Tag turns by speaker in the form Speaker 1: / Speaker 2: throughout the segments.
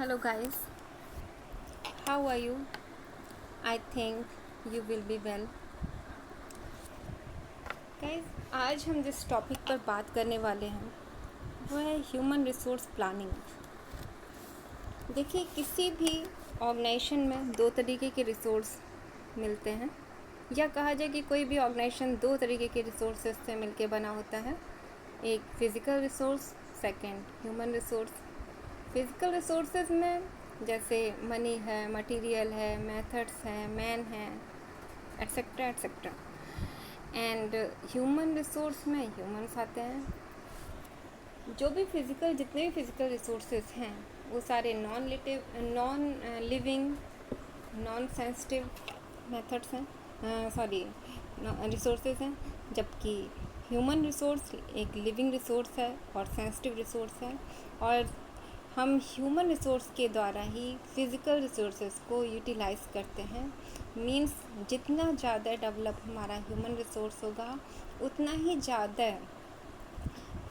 Speaker 1: Hello guys, how are you? I think you will be well. Guys, आज हम जिस topic पर बात करने वाले हैं वो है ह्यूमन रिसोर्स प्लानिंग। देखिए, किसी भी ऑर्गेनाइजेशन में दो तरीके के रिसोर्स मिलते हैं, या कहा जाए कि कोई भी ऑर्गेनाइजेशन दो तरीके के रिसोर्सेज से मिलके बना होता है। एक physical resource, second human resource. Physical resources में जैसे मनी है, मटेरियल है, मेथड्स हैं, मैन है, etcetera etcetera. And human resource में ह्यूमंस आते हैं। जो भी फिज़िकल जितने भी फिज़िकल रिसोर्सेज हैं वो सारे non living, non sensitive methods हैं, रिसोर्सेज हैं। जबकि ह्यूमन रिसोर्स एक लिविंग रिसोर्स है और सेंसिटिव रिसोर्स है, और हम ह्यूमन रिसोर्स के द्वारा ही फिज़िकल रिसोर्सेज को यूटिलाइज़ करते हैं। मीन्स जितना ज़्यादा डेवलप हमारा ह्यूमन रिसोर्स होगा उतना ही ज़्यादा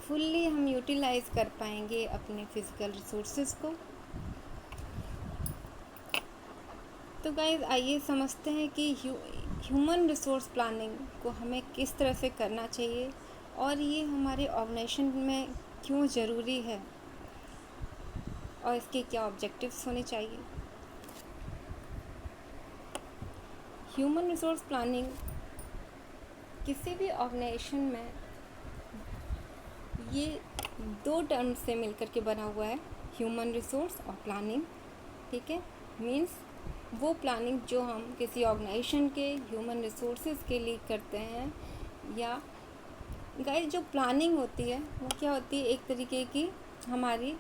Speaker 1: फुल्ली हम यूटिलाइज़ कर पाएंगे अपने फिज़िकल रिसोर्सेज को। तो गाइस, आइए समझते हैं कि ह्यूमन रिसोर्स प्लानिंग को हमें किस तरह से करना चाहिए और ये हमारे ऑर्गेनाइजेशन में क्यों ज़रूरी है और इसके क्या ऑब्जेक्टिव्स होने चाहिए। ह्यूमन रिसोर्स प्लानिंग किसी भी ऑर्गेनाइजेशन में ये दो टर्म से मिलकर के बना हुआ है, ह्यूमन रिसोर्स और प्लानिंग। ठीक है, मीन्स वो प्लानिंग जो हम किसी ऑर्गेनाइजेशन के ह्यूमन रिसोर्सेज के लिए करते हैं, या गाइस जो प्लानिंग होती है वो क्या होती है, एक तरीके की हमारी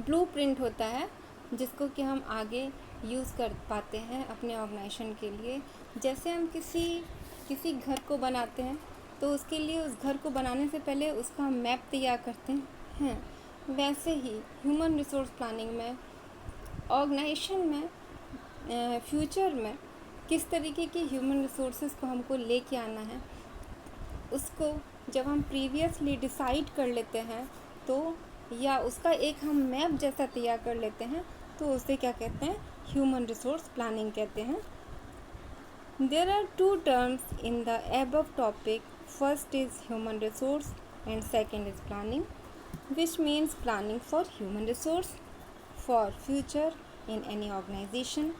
Speaker 1: ब्लूप्रिंट होता है जिसको कि हम आगे यूज़ कर पाते हैं अपने ऑर्गेनाइजेशन के लिए। जैसे हम किसी घर को बनाते हैं तो उसके लिए उस घर को बनाने से पहले उसका मैप तैयार करते हैं, वैसे ही ह्यूमन रिसोर्स प्लानिंग में ऑर्गेनाइजेशन में फ्यूचर में किस तरीके के ह्यूमन रिसोर्सेज को हमको लेके आना है, उसको जब हम प्रीवियसली डिसाइड कर लेते हैं तो, या उसका एक हम मैप जैसा तैयार कर लेते हैं, तो उसे क्या कहते हैं, ह्यूमन रिसोर्स प्लानिंग कहते हैं। There are two terms in the above topic, first is human resource and second is planning, which means planning for human resource for future in any organization.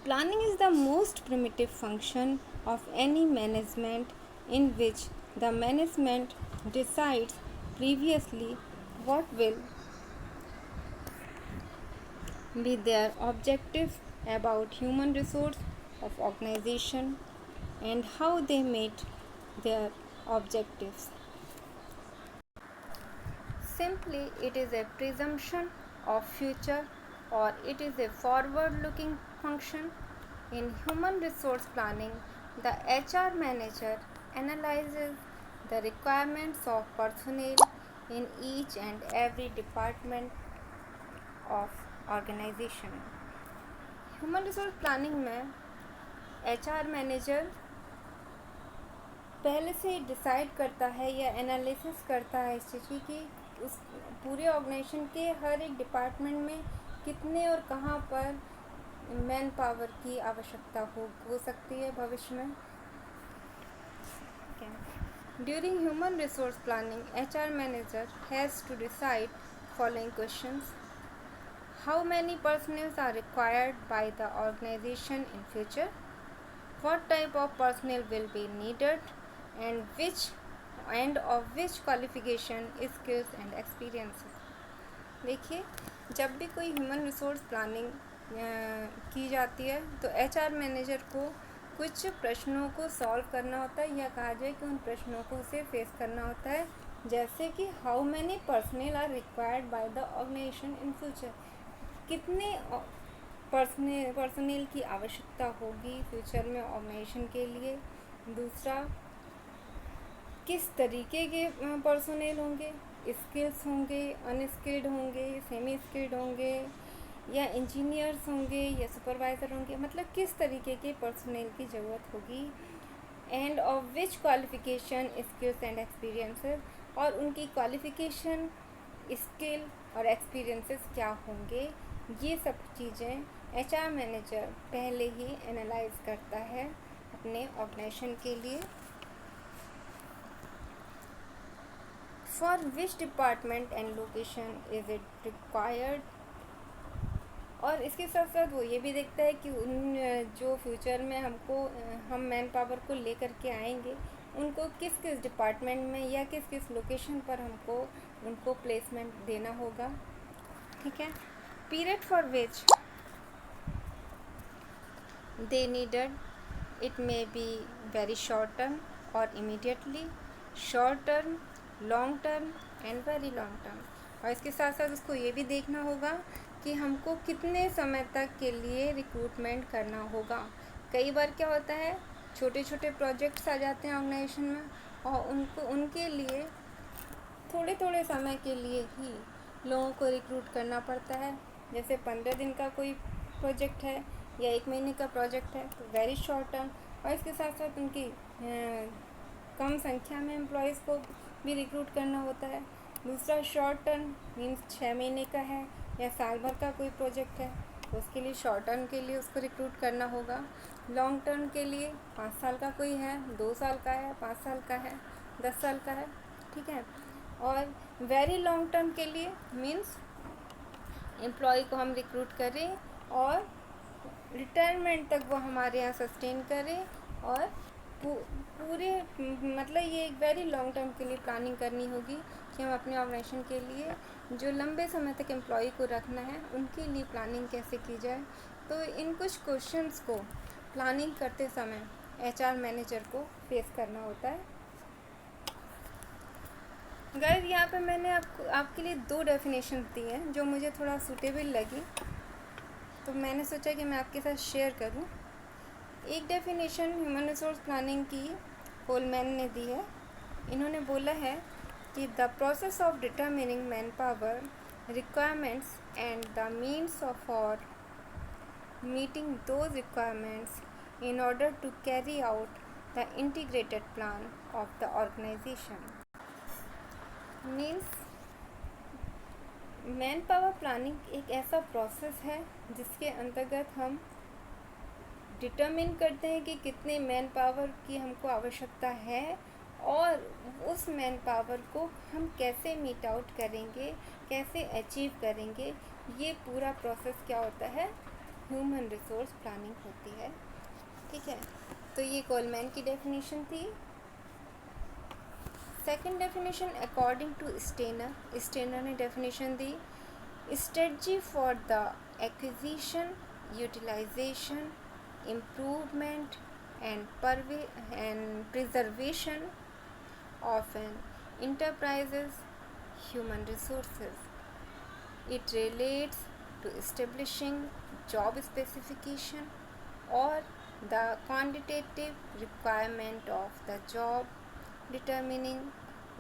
Speaker 1: Planning is the most primitive function of any management, in which the management decides previously what will be their objectives about human resource of organization and how they meet their objectives. Simply, it is a presumption of future, or it is a forward-looking function. In human resource planning, the HR manager analyzes the requirements of personnel in each and every department of organization. Human resource planning में HR manager पहले से decide करता है या analysis करता है इस चीज़ की उस पूरे ऑर्गेनाइजेशन के हर एक डिपार्टमेंट में कितने और कहाँ पर मैन पावर की आवश्यकता हो सकती है भविष्य में। During human resource planning, HR manager has to decide following questions: how many personnels are required by the organisation in future, what type of personnel will be needed, and of which qualification, skills and experiences. देखिए, जब भी कोई human resource planning की जाती है तो HR manager को कुछ प्रश्नों को सॉल्व करना होता है, या कहा जाए कि उन प्रश्नों को उसे फेस करना होता है, जैसे कि how many personnel are required by the organisation in future, कितने पर्सनल की आवश्यकता होगी फ्यूचर में ऑर्गेनाइजेशन के लिए। दूसरा, किस तरीके के पर्सनल होंगे, स्किल्स होंगे, अनस्किल्ड होंगे, सेमी स्किल्ड होंगे, या इंजीनियर्स होंगे, या सुपरवाइज़र होंगे, मतलब किस तरीके के पर्सनल की ज़रूरत होगी। End of which qualification, skills and experiences, और उनकी क्वालिफिकेशन स्किल और एक्सपीरियंसेस क्या होंगे, ये सब चीज़ें एचआर मैनेजर पहले ही एनालाइज करता है अपने ऑर्गेनाइजेशन के लिए। For which department and location is it required, और इसके साथ साथ वो ये भी देखता है कि उन जो फ्यूचर में हम मैन पावर को लेकर के आएंगे उनको किस किस डिपार्टमेंट में या किस किस लोकेशन पर उनको प्लेसमेंट देना होगा। ठीक है। Period for which they needed, it may be very short term और immediately, short term, long term and very long term. और इसके साथ साथ उसको ये भी देखना होगा कि हमको कितने समय तक के लिए रिक्रूटमेंट करना होगा। कई बार क्या होता है, छोटे छोटे प्रोजेक्ट्स आ जाते हैं ऑर्गेनाइजेशन में और उनके लिए थोड़े थोड़े समय के लिए ही लोगों को रिक्रूट करना पड़ता है। जैसे 15 दिन का कोई प्रोजेक्ट है या 1 महीने का प्रोजेक्ट है तो वेरी शॉर्ट टर्म, और इसके साथ साथ उनकी कम संख्या में एम्प्लॉयज़ को भी रिक्रूट करना होता है। दूसरा शॉर्ट टर्म मीन्स 6 महीने का है या साल भर का कोई प्रोजेक्ट है तो उसके लिए शॉर्ट टर्म के लिए उसको रिक्रूट करना होगा। लॉन्ग टर्म के लिए 5 साल का कोई है, 2 साल का है, 5 साल का है, 10 साल का है। ठीक है। और वेरी लॉन्ग टर्म के लिए मीन्स एम्प्लॉय को हम रिक्रूट करें और रिटायरमेंट तक वो हमारे यहाँ सस्टेन करें, और पूरे मतलब ये एक वेरी लॉन्ग टर्म के लिए प्लानिंग करनी होगी कि हम अपने ऑर्गेनाइजेशन के लिए जो लंबे समय तक एम्प्लॉय को रखना है उनके लिए प्लानिंग कैसे की जाए। तो इन कुछ क्वेश्चंस को प्लानिंग करते समय एचआर मैनेजर को फेस करना होता है। गाइस, यहाँ पे मैंने आपके लिए 2 डेफिनेशन दी हैं जो मुझे थोड़ा सूटेबल लगी, तो मैंने सोचा कि मैं आपके साथ शेयर करूँ। एक डेफिनेशन ह्यूमन रिसोर्स प्लानिंग की कोलमैन ने दी है। इन्होंने बोला है कि the process of determining man power requirements and the means of for meeting those requirements in order to carry out the integrated plan of the organization. Means man power planning एक ऐसा process है जिसके अंतर्गत हम determine करते हैं कि कितने मैन पावर की हमको आवश्यकता है और उस मैन पावर को हम कैसे मीट आउट करेंगे, कैसे अचीव करेंगे। ये पूरा प्रोसेस क्या होता है, ह्यूमन रिसोर्स प्लानिंग होती है। ठीक है। तो ये कोलमैन की डेफिनेशन थी। Second definition according to Stainer ने डेफिनेशन दी, strategy for the acquisition, utilization, improvement and preservation of an enterprises human resources. It relates to establishing job specification or the quantitative requirement of the job, determining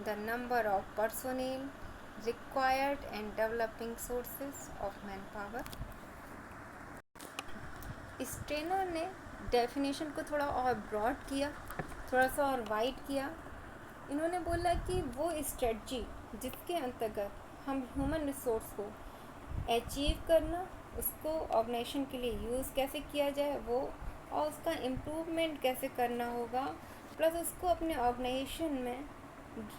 Speaker 1: the number of personnel required and developing sources of manpower. Stainer ने definition को थोड़ा और broad किया, थोड़ा सा और wide किया। इन्होंने बोला कि वो स्ट्रेटजी जिसके अंतर्गत हम ह्यूमन रिसोर्स को अचीव करना, उसको ऑर्गेनाइजेशन के लिए यूज़ कैसे किया जाए वो, और उसका इम्प्रूवमेंट कैसे करना होगा, प्लस उसको अपने ऑर्गेनाइजेशन में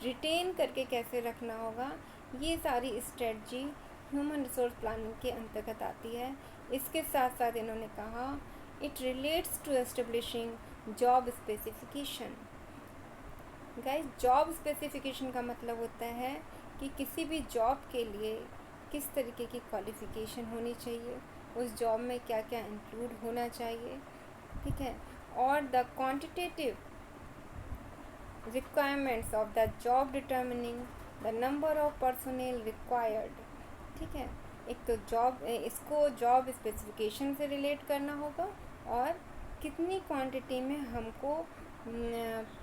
Speaker 1: रिटेन करके कैसे रखना होगा, ये सारी स्ट्रेटजी ह्यूमन रिसोर्स प्लानिंग के अंतर्गत आती है। इसके साथ साथ इन्होंने कहा it relates to establishing job specification. Guys, job specification का मतलब होता है कि किसी भी जॉब के लिए किस तरीके की क्वालिफ़िकेशन होनी चाहिए, उस जॉब में क्या क्या इंक्लूड होना चाहिए। ठीक है। और the quantitative requirements of the job determining the number of personnel required. ठीक है। एक तो इसको जॉब स्पेसिफिकेशन से रिलेट करना होगा और कितनी क्वांटिटी में हमको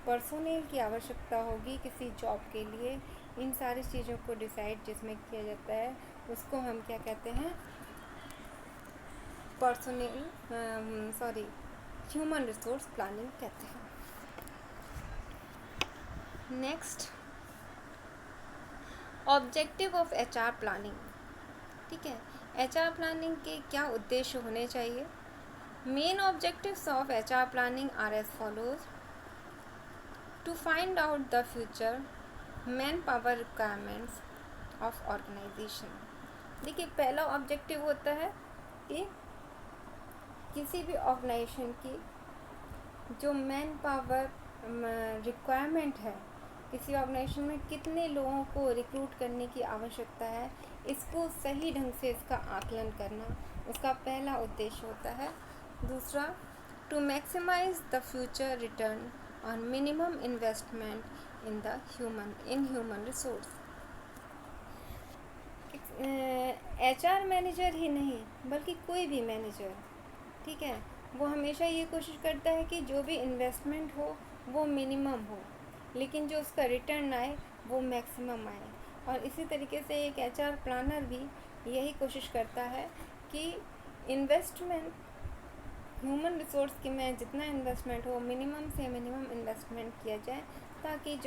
Speaker 1: पर्सोनेल की आवश्यकता होगी किसी जॉब के लिए। इन सारी चीज़ों को डिसाइड जिसमें किया जाता है उसको हम क्या कहते हैं, ह्यूमन रिसोर्स प्लानिंग कहते हैं। Next, objective of HR planning, ठीक है। एचआर प्लानिंग के क्या उद्देश्य होने चाहिए? Main objectives of HR planning are as follows: to find out the future manpower requirements of organisation. देखिए, पहला ऑब्जेक्टिव होता है कि किसी भी ऑर्गेनाइजेशन की जो मैन पावर रिक्वायरमेंट है, किसी ऑर्गेनाइजेशन में कितने लोगों को रिक्रूट करने की आवश्यकता है, इसको सही ढंग से इसका आकलन करना उसका पहला उद्देश्य होता है। दूसरा, to maximize the future return on minimum investment in human resource. HR manager ही नहीं बल्कि कोई भी मैनेजर, ठीक है, वो हमेशा ये कोशिश करता है कि जो भी इन्वेस्टमेंट हो वो मिनिमम हो, लेकिन जो उसका रिटर्न आए वो मैक्सिमम आए। और इसी तरीके से एक एचआर प्लानर भी यही कोशिश करता है कि इन्वेस्टमेंट ह्यूमन रिसोर्स की में जितना इन्वेस्टमेंट हो मिनिमम से मिनिमम इन्वेस्टमेंट किया जाए, ताकि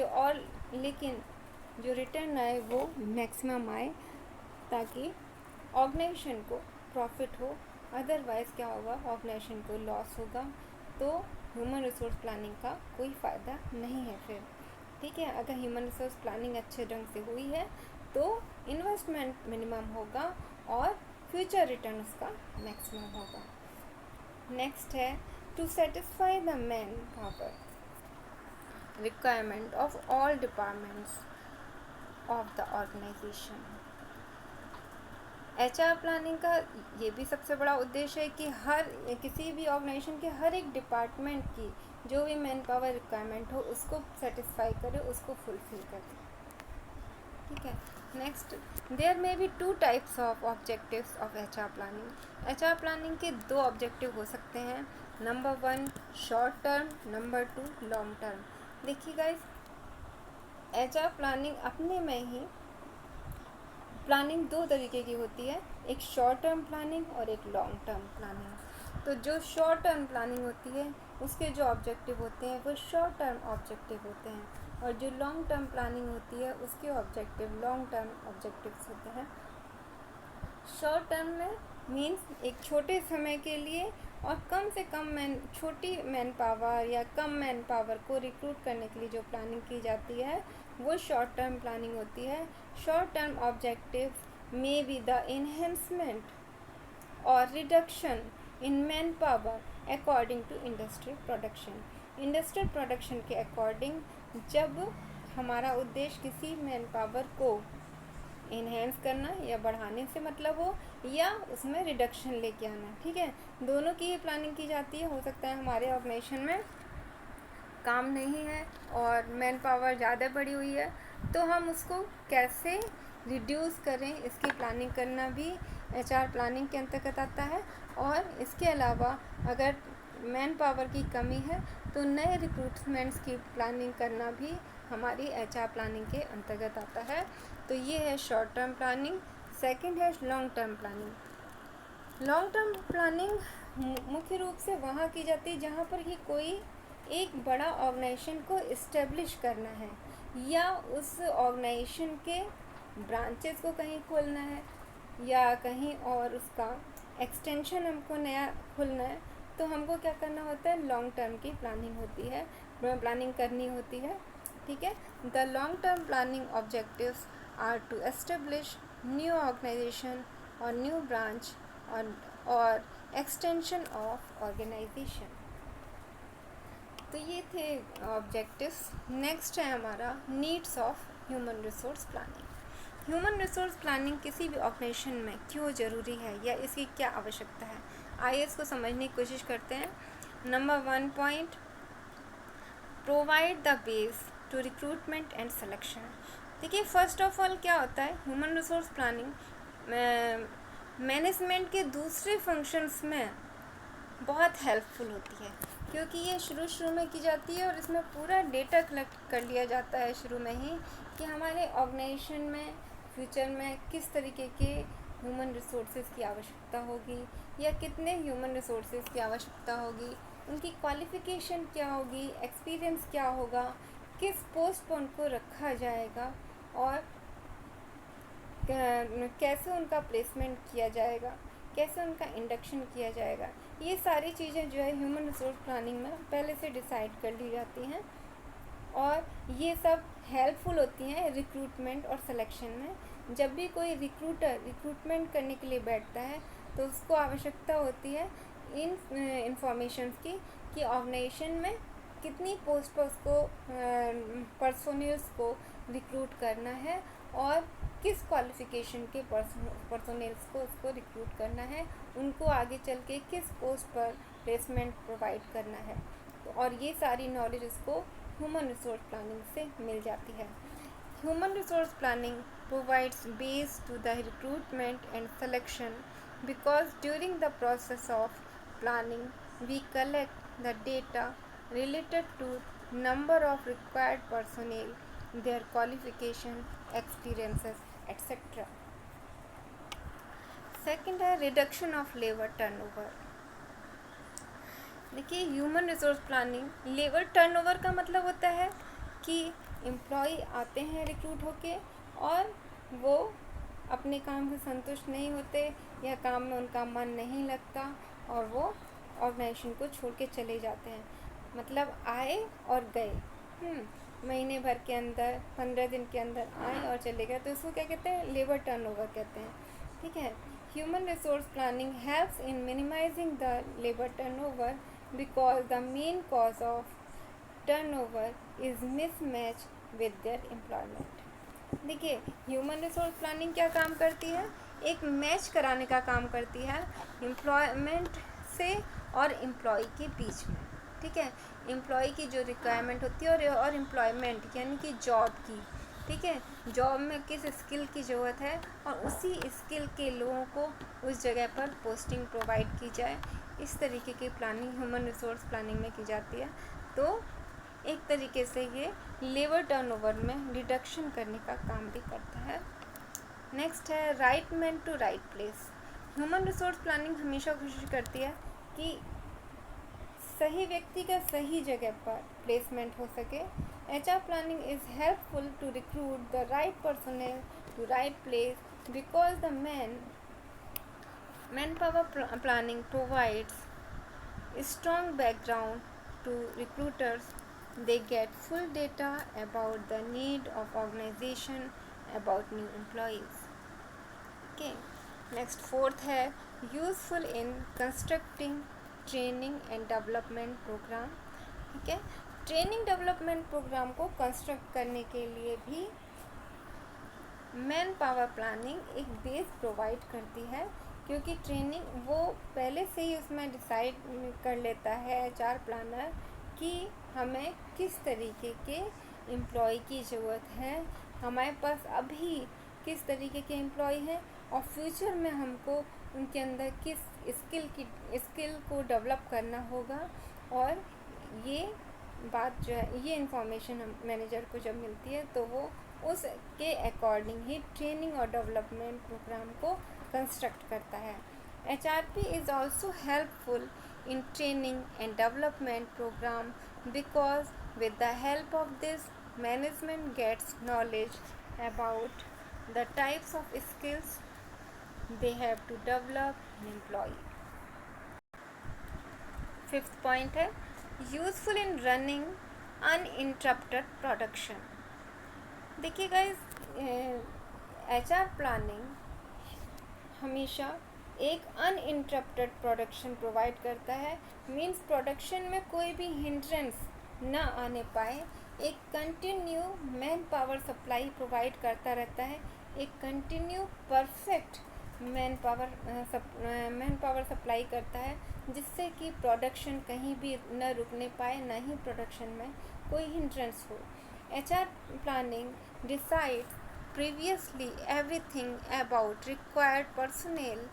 Speaker 1: लेकिन जो रिटर्न आए वो मैक्सिमम आए, ताकि ऑर्गेनाइजेशन को प्रॉफिट हो। अदरवाइज़ क्या होगा, ऑर्गेनाइजेशन को लॉस होगा, तो ह्यूमन रिसोर्स प्लानिंग का कोई फ़ायदा नहीं है फिर, ठीक है। अगर ह्यूमन रिसोर्स प्लानिंग अच्छे ढंग से हुई है तो इन्वेस्टमेंट मिनिमम होगा और फ्यूचर रिटर्न उसका मैक्सिमम होगा। नेक्स्ट है to satisfy the manpower requirement of all departments of the organisation. HR planning का ये भी सबसे बड़ा उद्देश्य है कि किसी भी ऑर्गेनाइजेशन के हर एक डिपार्टमेंट की जो भी मैन पावर रिक्वायरमेंट हो उसको सेटिस्फाई करे, उसको फुलफिल करे, ठीक है। Next, there may be two types of objectives of HR planning. HR planning के दो ऑब्जेक्टिव हो सकते हैं, number 1 short term, number 2 long term. देखिए गाइस, एचआर प्लानिंग अपने में ही प्लानिंग दो तरीके की होती है, एक शॉर्ट टर्म प्लानिंग और एक लॉन्ग टर्म प्लानिंग। तो जो शॉर्ट टर्म प्लानिंग होती है उसके जो ऑब्जेक्टिव होते हैं वो शॉर्ट टर्म ऑब्जेक्टिव होते हैं, और जो लॉन्ग टर्म प्लानिंग होती है उसके ऑब्जेक्टिव लॉन्ग टर्म ऑब्जेक्टिव्स होते हैं। शॉर्ट टर्म में मीन्स एक छोटे समय के लिए और कम से कम छोटी मैन पावर या कम मैन पावर को रिक्रूट करने के लिए जो प्लानिंग की जाती है वो शॉर्ट टर्म प्लानिंग होती है। Short term objective may be the enhancement और reduction in manpower according to industrial production. Industrial production के अकॉर्डिंग जब हमारा उद्देश्य किसी मैन पावर को इन्हेंस करना या बढ़ाने से मतलब हो, या उसमें रिडक्शन लेके आना, ठीक है, दोनों की ही प्लानिंग की जाती है। हो सकता है हमारे ऑर्गेनाइजेशन में काम नहीं है और मैन पावर ज़्यादा बढ़ी हुई है, तो हम उसको कैसे रिड्यूस करें इसकी प्लानिंग करना भी एचआर प्लानिंग के अंतर्गत आता है। और इसके अलावा अगर मैन पावर की कमी है तो नए रिक्रूटमेंट्स की प्लानिंग करना भी हमारी एचआर प्लानिंग के अंतर्गत आता है। तो ये है शॉर्ट टर्म प्लानिंग। सेकंड है long term planning. Long term planning मुख्य रूप से वहाँ की जाती है जहाँ पर कि कोई एक बड़ा ऑर्गेनाइजेशन को इस्टेब्लिश करना है, या उस ऑर्गेनाइजेशन के ब्रांचेस को कहीं खोलना है, या कहीं और उसका एक्सटेंशन हमको नया खोलना है, तो हमको क्या करना होता है, लॉन्ग टर्म की प्लानिंग होती है, प्लानिंग करनी होती है, ठीक है। The long term planning objectives are to establish new organisation और न्यू ब्रांच और एक्सटेंशन ऑफ ऑर्गेनाइजेशन। तो ये थे ऑब्जेक्टिव्स। नेक्स्ट है हमारा needs of human resource planning. Human resource planning किसी भी ऑर्गेनाइजेशन में क्यों ज़रूरी है या इसकी क्या आवश्यकता है, आइए इसको समझने की कोशिश करते हैं। Number 1 point, provide the base to recruitment and selection. देखिए, फर्स्ट ऑफ ऑल क्या होता है, ह्यूमन रिसोर्स प्लानिंग मैनेजमेंट के दूसरे फंक्शंस में बहुत हेल्पफुल होती है, क्योंकि ये शुरू में की जाती है और इसमें पूरा डेटा कलेक्ट कर लिया जाता है शुरू में ही कि हमारे ऑर्गेनाइजेशन में फ्यूचर में किस तरीके के ह्यूमन रिसोर्सेज की आवश्यकता होगी, या कितने ह्यूमन रिसोर्सेज की आवश्यकता होगी, उनकी क्वालिफ़िकेशन क्या होगी, एक्सपीरियंस क्या होगा, किस पोस्ट पर उनको रखा जाएगा, और कैसे उनका प्लेसमेंट किया जाएगा, कैसे उनका इंडक्शन किया जाएगा, ये सारी चीज़ें जो है ह्यूमन रिसोर्स प्लानिंग में पहले से डिसाइड कर ली जाती हैं और ये सब हेल्पफुल होती हैं रिक्रूटमेंट और सिलेक्शन में। जब भी कोई रिक्रूटर रिक्रूटमेंट करने के लिए बैठता है तो उसको आवश्यकता होती है इन इंफॉर्मेशन की कि ऑर्गेनाइजेशन में कितनी पोस्ट पर उसको पर्सोनेल्स को रिक्रूट करना है और किस क्वालिफ़िकेशन के पर्सोनेल्स को उसको रिक्रूट करना है, उनको आगे चल के किस पोस्ट पर प्लेसमेंट प्रोवाइड करना है। तो और ये सारी नॉलेज उसको ह्यूमन रिसोर्स प्लानिंग से मिल जाती है। Human resource planning provides base to the recruitment and selection because during the process of planning we collect the data related to number of required personnel, their qualification, experiences, etc. Second है reduction of labour turnover. देखिए human resource planning labour turnover का मतलब होता है कि employ आते हैं recruit होके और वो अपने काम से संतुष्ट नहीं होते या काम में उनका मन नहीं लगता और वो ऑर्गेनाइजेशन को छोड़ के चले जाते हैं। मतलब आए और गए, महीने भर के अंदर 15 दिन के अंदर आए और चले गए, तो इसको क्या कहते हैं, लेबर टर्नओवर कहते हैं। ठीक है, human resource planning helps in minimising the labour turnover because the main cause of turnover is mismatch with their employment. देखिए ह्यूमन रिसोर्स प्लानिंग क्या काम करती है, एक मैच कराने का काम करती है एम्प्लॉयमेंट से और एम्प्लॉय के बीच में। ठीक है, एम्प्लॉय की जो रिक्वायरमेंट होती है और एम्प्लॉयमेंट यानी कि जॉब की, ठीक है, जॉब में किस स्किल की ज़रूरत है और उसी स्किल के लोगों को उस जगह पर पोस्टिंग प्रोवाइड की जाए, इस तरीके की प्लानिंग ह्यूमन रिसोर्स प्लानिंग में की जाती है। तो एक तरीके से ये लेबर टर्नओवर में रिडक्शन करने का काम भी करता है। नेक्स्ट है right man to right place. Human resource planning हमेशा कोशिश करती है कि सही व्यक्ति का सही जगह पर प्लेसमेंट हो सके। HR planning is helpful to recruit the right personnel to right place because the manpower planning provides strong background to recruiters. They get full data about the need of organization, about new employees. Okay, next fourth है useful in constructing training and development program. ठीक है, training development programme को construct करने के लिए भी man power planning एक base provide करती है, क्योंकि ट्रेनिंग वो पहले से ही उसमें डिसाइड कर लेता है HR प्लानर कि हमें किस तरीके के एम्प्लॉय की ज़रूरत है, हमारे पास अभी किस तरीके के एम्प्लॉय हैं और फ्यूचर में हमको उनके अंदर किस स्किल को डेवलप करना होगा। और ये बात जो है, ये इंफॉर्मेशन हम मैनेजर को जब मिलती है तो वो उसके अकॉर्डिंग ही ट्रेनिंग और डेवलपमेंट प्रोग्राम को कंस्ट्रक्ट करता है। HRP is also helpful in training and development program because with the help of this management gets knowledge about the types of skills they have to develop an employee. Fifth point है useful in running uninterrupted production. देखिए guys, HR planning हमेशा एक uninterrupted production provide करता है। Means production में कोई भी hindrance ना आने पाए, एक continue man power supply provide करता रहता है, एक continue perfect man power supply करता है, जिससे कि प्रोडक्शन कहीं भी न रुकने पाए, ना ही प्रोडक्शन में कोई हिंड्रेंस हो। HR planning decides previously everything about required personnel.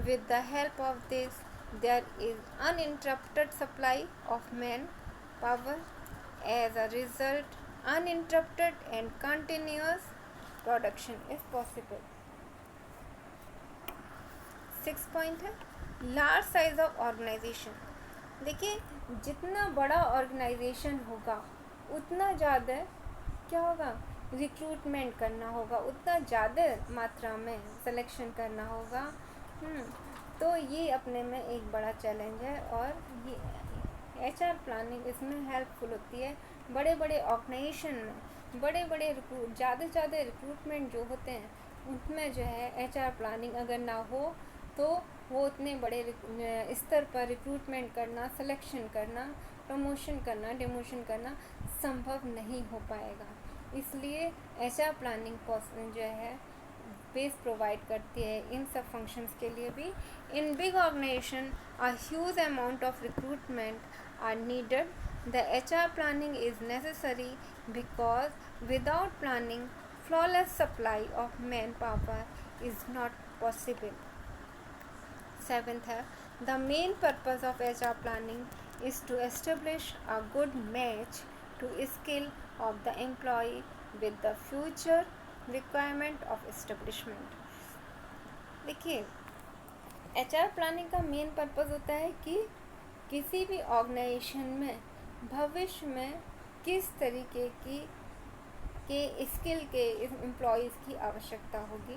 Speaker 1: With the help of this, there is uninterrupted supply of man power. As a result, uninterrupted and continuous production is possible. 6 point है large size of organization. देखिए जितना बड़ा organisation होगा उतना ज़्यादा क्या होगा, recruitment करना होगा, उतना ज़्यादा मात्रा में सिलेक्शन करना होगा। तो ये अपने में एक बड़ा चैलेंज है, और ये HR प्लानिंग इसमें हेल्पफुल होती है। बड़े बड़े ऑर्गेनाइजेशन में ज़्यादा से ज़्यादा रिक्रूटमेंट जो होते हैं उनमें जो है HR प्लानिंग अगर ना हो तो वो उतने बड़े स्तर पर रिक्रूटमेंट करना, सिलेक्शन करना, प्रमोशन करना, डिमोशन करना संभव नहीं हो पाएगा। इसलिए HR प्लानिंग जो है बेस प्रोवाइड करती है इन सब फंक्शंस के लिए भी। In big organization a huge amount of recruitment are needed. The HR planning is necessary because without planning flawless supply of manpower is not possible. 7th है, the main purpose of HR planning is to establish a good match to skill of the employee with the future requirement of establishment. देखिए, HR planning का main purpose होता है कि किसी भी organisation में भविष्य में किस तरीके की स्किल के एम्प्लॉयज़ की आवश्यकता होगी,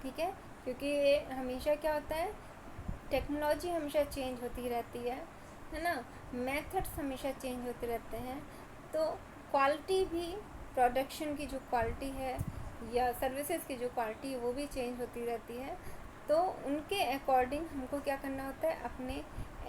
Speaker 1: ठीक है। क्योंकि हमेशा क्या होता है, टेक्नोलॉजी हमेशा चेंज होती रहती है ना, मेथड्स हमेशा चेंज होते रहते हैं, तो क्वालिटी भी, प्रोडक्शन की जो क्वालिटी है या सर्विसेज की जो क्वालिटी है वो भी चेंज होती रहती है। तो उनके अकॉर्डिंग हमको क्या करना होता है, अपने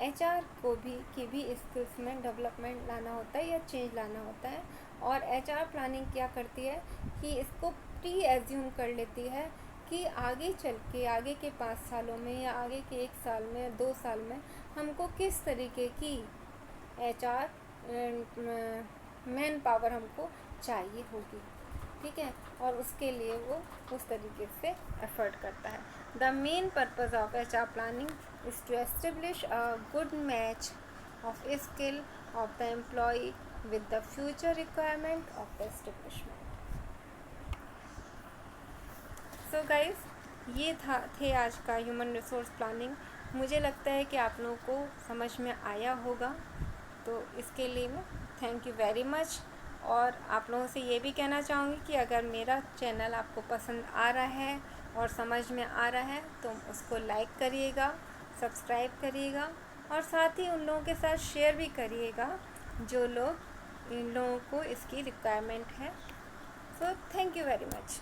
Speaker 1: HR को भी स्किल्स में डेवलपमेंट लाना होता है या चेंज लाना होता है। और HR प्लानिंग क्या करती है कि इसको प्री एज्यूम कर लेती है कि आगे चल के, आगे के 5 सालों में या आगे के 1 साल में, 2 साल में हमको किस तरीके की HR मैन पावर हमको चाहिए होगी, ठीक है, और उसके लिए वो उस तरीके से एफर्ट करता है। The main purpose of HR planning is to establish a good match of skill of the employee with the future requirement of the establishment. So guys, ये थे आज का ह्यूमन रिसोर्स प्लानिंग। मुझे लगता है कि आप लोगों को समझ में आया होगा, तो इसके लिए मैं थैंक यू वेरी मच। और आप लोगों से ये भी कहना चाहूँगी कि अगर मेरा चैनल आपको पसंद आ रहा है और समझ में आ रहा है तो उसको लाइक करिएगा, सब्सक्राइब करिएगा, और साथ ही उन लोगों के साथ शेयर भी करिएगा जो लोग, इन लोगों को इसकी रिक्वायरमेंट है। So thank you very much.